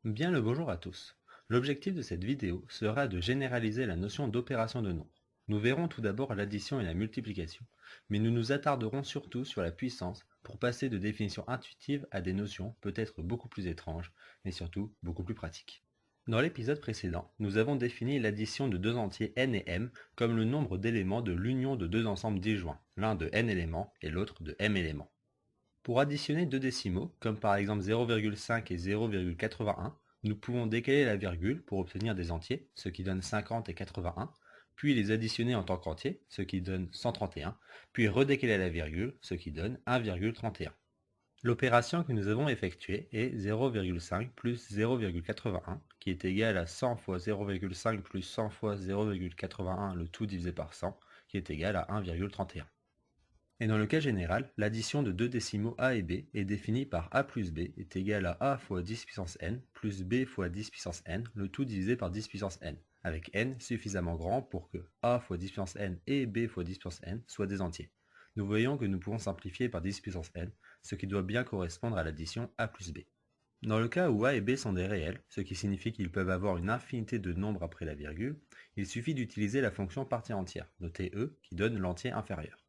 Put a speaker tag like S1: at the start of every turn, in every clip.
S1: Bien le bonjour à tous. L'objectif de cette vidéo sera de généraliser la notion d'opération de nombre. Nous verrons tout d'abord l'addition et la multiplication, mais nous nous attarderons surtout sur la puissance pour passer de définitions intuitives à des notions peut-être beaucoup plus étranges, mais surtout beaucoup plus pratiques. Dans l'épisode précédent, nous avons défini l'addition de deux entiers n et m comme le nombre d'éléments de l'union de deux ensembles disjoints, l'un de n éléments et l'autre de m éléments. Pour additionner deux décimaux, comme par exemple 0,5 et 0,81, nous pouvons décaler la virgule pour obtenir des entiers, ce qui donne 50 et 81, puis les additionner en tant qu'entiers, ce qui donne 131, puis redécaler la virgule, ce qui donne 1,31. L'opération que nous avons effectuée est 0,5 plus 0,81, qui est égal à 100 fois 0,5 plus 100 fois 0,81, le tout divisé par 100, qui est égal à 1,31. Et dans le cas général, l'addition de deux décimaux a et b est définie par a plus b est égal à a fois 10 puissance n plus b fois 10 puissance n, le tout divisé par 10 puissance n, avec n suffisamment grand pour que a fois 10 puissance n et b fois 10 puissance n soient des entiers. Nous voyons que nous pouvons simplifier par 10 puissance n, ce qui doit bien correspondre à l'addition a plus b. Dans le cas où a et b sont des réels, ce qui signifie qu'ils peuvent avoir une infinité de nombres après la virgule, il suffit d'utiliser la fonction partie entière, notée e, qui donne l'entier inférieur.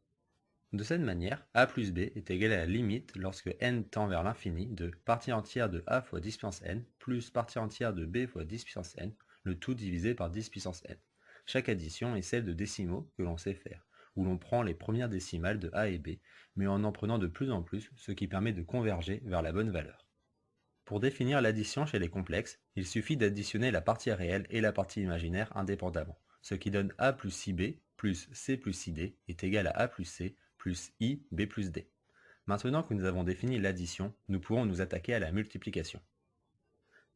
S1: De cette manière, a plus b est égal à la limite lorsque n tend vers l'infini de partie entière de a fois 10 puissance n plus partie entière de b fois 10 puissance n, le tout divisé par 10 puissance n. Chaque addition est celle de décimaux que l'on sait faire, où l'on prend les premières décimales de a et b, mais en prenant de plus en plus, ce qui permet de converger vers la bonne valeur. Pour définir l'addition chez les complexes, il suffit d'additionner la partie réelle et la partie imaginaire indépendamment, ce qui donne a plus ib plus c plus id est égal à a plus c plus i b plus d. Maintenant que nous avons défini l'addition, nous pouvons nous attaquer à la multiplication.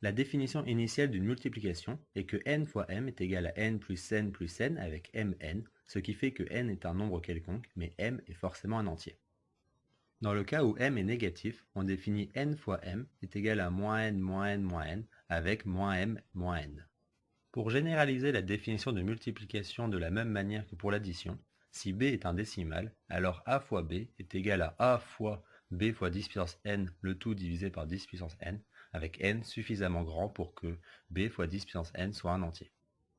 S1: La définition initiale d'une multiplication est que n fois m est égal à n plus n avec mn, ce qui fait que n est un nombre quelconque, mais m est forcément un entier. Dans le cas où m est négatif, on définit n fois m est égal à -n avec -m -n. Pour généraliser la définition de multiplication de la même manière que pour l'addition, si b est un décimal, alors a fois b est égal à a fois b fois 10 puissance n, le tout divisé par 10 puissance n, avec n suffisamment grand pour que b fois 10 puissance n soit un entier.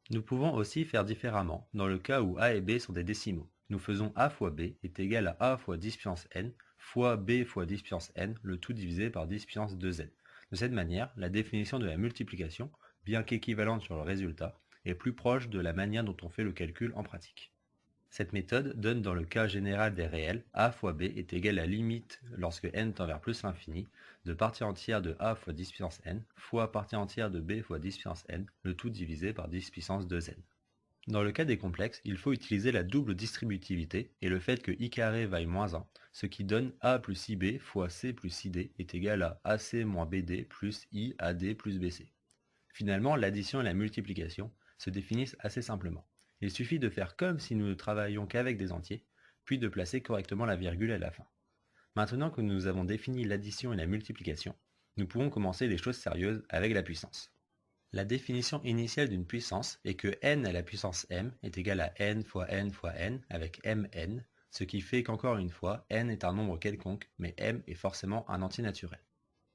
S1: Nous pouvons aussi faire différemment dans le cas où a et b sont des décimaux. Nous faisons a fois b est égal à a fois 10 puissance n fois b fois 10 puissance n, le tout divisé par 10 puissance 2n. De cette manière, la définition de la multiplication, bien qu'équivalente sur le résultat, est plus proche de la manière dont on fait le calcul en pratique. Cette méthode donne dans le cas général des réels, a fois b est égal à limite lorsque n tend vers plus l'infini, de partie entière de a fois 10 puissance n, fois partie entière de b fois 10 puissance n, le tout divisé par 10 puissance 2n. Dans le cas des complexes, il faut utiliser la double distributivité et le fait que i carré vaille moins 1, ce qui donne a plus ib fois c plus id est égal à ac moins bd plus i ad plus bc. Finalement, l'addition et la multiplication se définissent assez simplement. Il suffit de faire comme si nous ne travaillions qu'avec des entiers, puis de placer correctement la virgule à la fin. Maintenant que nous avons défini l'addition et la multiplication, nous pouvons commencer les choses sérieuses avec la puissance. La définition initiale d'une puissance est que n à la puissance m est égal à n fois n avec mn, ce qui fait qu'encore une fois, n est un nombre quelconque, mais m est forcément un entier naturel.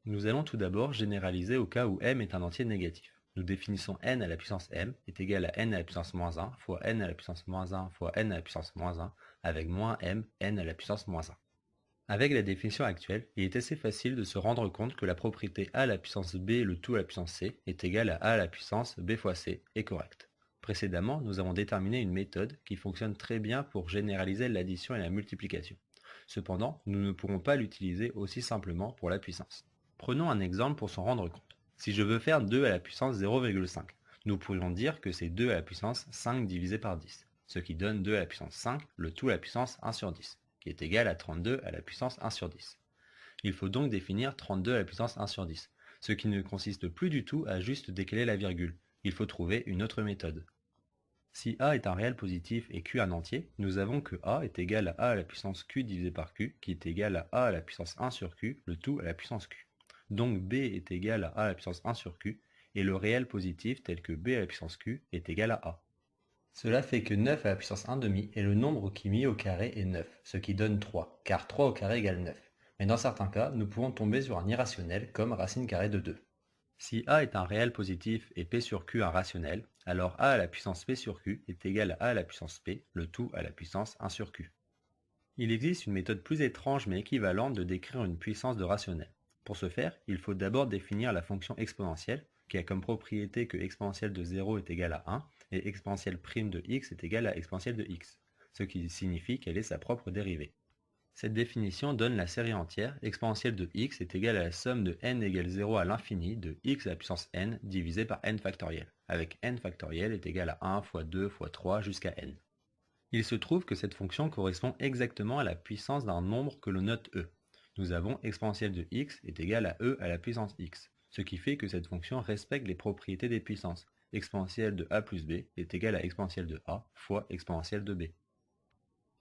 S1: Nous allons tout d'abord généraliser au cas où m est un entier négatif. Nous définissons n à la puissance m est égal à n à la puissance moins 1 fois n à la puissance moins 1 fois n à la puissance moins 1 avec moins m n à la puissance moins 1. Avec la définition actuelle, il est assez facile de se rendre compte que la propriété a à la puissance b le tout à la puissance c est égal à a la puissance b fois c est correcte. Précédemment, nous avons déterminé une méthode qui fonctionne très bien pour généraliser l'addition et la multiplication. Cependant, nous ne pourrons pas l'utiliser aussi simplement pour la puissance. Prenons un exemple pour s'en rendre compte. Si je veux faire 2 à la puissance 0,5, nous pourrions dire que c'est 2 à la puissance 5 divisé par 10, ce qui donne 2 à la puissance 5, le tout à la puissance 1 sur 10, qui est égal à 32 à la puissance 1 sur 10. Il faut donc définir 32 à la puissance 1 sur 10, ce qui ne consiste plus du tout à juste décaler la virgule. Il faut trouver une autre méthode. Si a est un réel positif et q un entier, nous avons que a est égal à la puissance q divisé par q, qui est égal à a la puissance 1 sur q, le tout à la puissance q. Donc b est égal à a la puissance 1 sur q, et le réel positif tel que b à la puissance q est égal à a. Cela fait que 9 à la puissance 1 demi est le nombre qui mis au carré est 9, ce qui donne 3, car 3 au carré égale 9. Mais dans certains cas, nous pouvons tomber sur un irrationnel comme racine carrée de 2. Si a est un réel positif et p sur q un rationnel, alors a à la puissance p sur q est égal à a à la puissance p, le tout à la puissance 1 sur q. Il existe une méthode plus étrange mais équivalente de décrire une puissance de rationnel. Pour ce faire, il faut d'abord définir la fonction exponentielle, qui a comme propriété que exponentielle de 0 est égale à 1 et exponentielle prime de x est égale à exponentielle de x, ce qui signifie qu'elle est sa propre dérivée. Cette définition donne la série entière exponentielle de x est égale à la somme de n égale 0 à l'infini de x à la puissance n divisé par n factoriel, avec n factoriel est égal à 1 fois 2 fois 3 jusqu'à n. Il se trouve que cette fonction correspond exactement à la puissance d'un nombre que l'on note e. Nous avons exponentielle de x est égal à e à la puissance x, ce qui fait que cette fonction respecte les propriétés des puissances. Exponentielle de a plus b est égale à exponentielle de a fois exponentielle de b.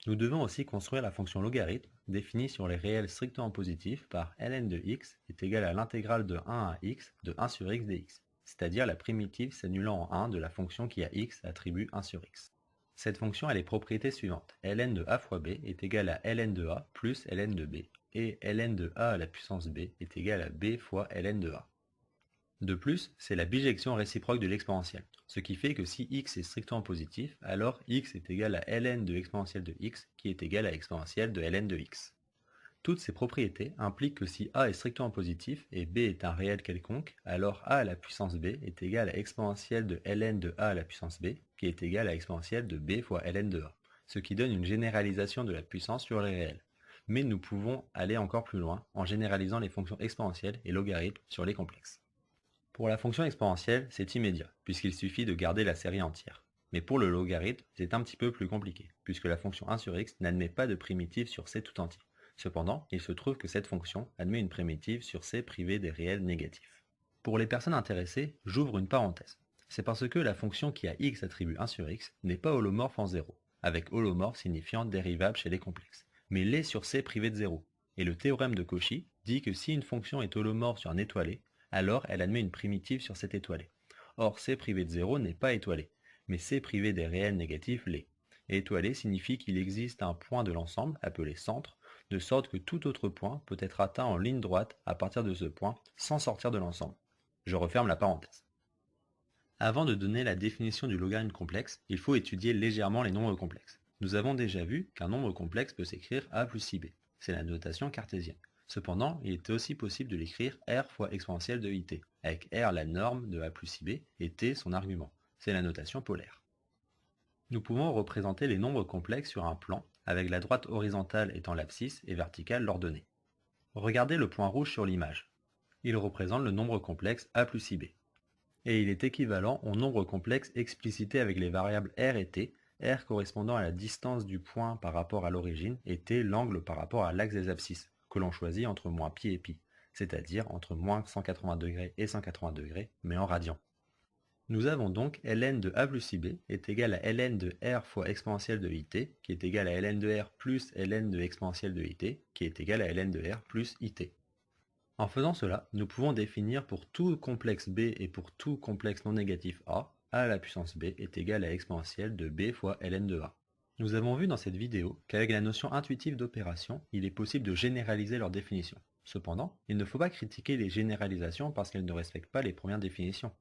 S1: Nous devons aussi construire la fonction logarithme définie sur les réels strictement positifs par ln de x est égale à l'intégrale de 1 à x de 1 sur x dx, c'est-à-dire la primitive s'annulant en 1 de la fonction qui à x attribue 1 sur x. Cette fonction a les propriétés suivantes. Ln de a fois b est égal à ln de a plus ln de b, et ln de a à la puissance b est égal à b fois ln de a. De plus, c'est la bijection réciproque de l'exponentielle, ce qui fait que si x est strictement positif, alors x est égal à ln de exponentielle de x qui est égal à exponentielle de ln de x. Toutes ces propriétés impliquent que si a est strictement positif et b est un réel quelconque, alors a à la puissance b est égal à exponentielle de ln de a à la puissance b qui est égal à exponentielle de b fois ln de a, ce qui donne une généralisation de la puissance sur les réels. Mais nous pouvons aller encore plus loin en généralisant les fonctions exponentielles et logarithmes sur les complexes. Pour la fonction exponentielle, c'est immédiat, puisqu'il suffit de garder la série entière. Mais pour le logarithme, c'est un petit peu plus compliqué, puisque la fonction 1 sur x n'admet pas de primitive sur c tout entier. Cependant, il se trouve que cette fonction admet une primitive sur c privée des réels négatifs. Pour les personnes intéressées, j'ouvre une parenthèse. C'est parce que la fonction qui à x attribue 1 sur x n'est pas holomorphe en 0, avec holomorphe signifiant dérivable chez les complexes, mais l'est sur c privé de 0. Et le théorème de Cauchy dit que si une fonction est holomorphe sur un étoilé, alors elle admet une primitive sur cet étoilé. Or, c privé de 0 n'est pas étoilé, mais c privé des réels négatifs l'est. Et étoilé signifie qu'il existe un point de l'ensemble, appelé centre, de sorte que tout autre point peut être atteint en ligne droite à partir de ce point, sans sortir de l'ensemble. Je referme la parenthèse. Avant de donner la définition du logarithme complexe, il faut étudier légèrement les nombres complexes. Nous avons déjà vu qu'un nombre complexe peut s'écrire a plus ib. C'est la notation cartésienne. Cependant, il est aussi possible de l'écrire r fois exponentielle de it, avec r la norme de a plus ib et t son argument. C'est la notation polaire. Nous pouvons représenter les nombres complexes sur un plan, avec la droite horizontale étant l'abscisse et verticale l'ordonnée. Regardez le point rouge sur l'image. Il représente le nombre complexe a plus ib. Et il est équivalent au nombre complexe explicité avec les variables r et t, r correspondant à la distance du point par rapport à l'origine et t l'angle par rapport à l'axe des abscisses, que l'on choisit entre moins pi et pi, c'est-à-dire entre moins 180 degrés et 180 degrés, mais en radians. Nous avons donc ln de a plus ib est égal à ln de r fois exponentielle de it, qui est égal à ln de r plus ln de exponentielle de it, qui est égal à ln de r plus it. En faisant cela, nous pouvons définir pour tout complexe b et pour tout complexe non négatif a à la puissance b est égal à exponentielle de b fois ln de a. Nous avons vu dans cette vidéo qu'avec la notion intuitive d'opération, il est possible de généraliser leur définition. Cependant, il ne faut pas critiquer les généralisations parce qu'elles ne respectent pas les premières définitions.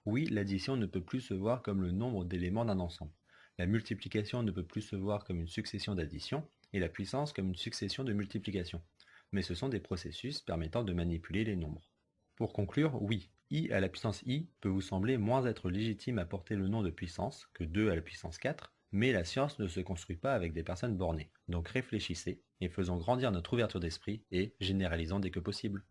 S1: Oui, l'addition ne peut plus se voir comme le nombre d'éléments d'un ensemble. La multiplication ne peut plus se voir comme une succession d'addition et la puissance comme une succession de multiplication. Mais ce sont des processus permettant de manipuler les nombres. Pour conclure, oui, i à la puissance i peut vous sembler moins être légitime à porter le nom de puissance que 2 à la puissance 4, mais la science ne se construit pas avec des personnes bornées. Donc réfléchissez et faisons grandir notre ouverture d'esprit et généralisons dès que possible.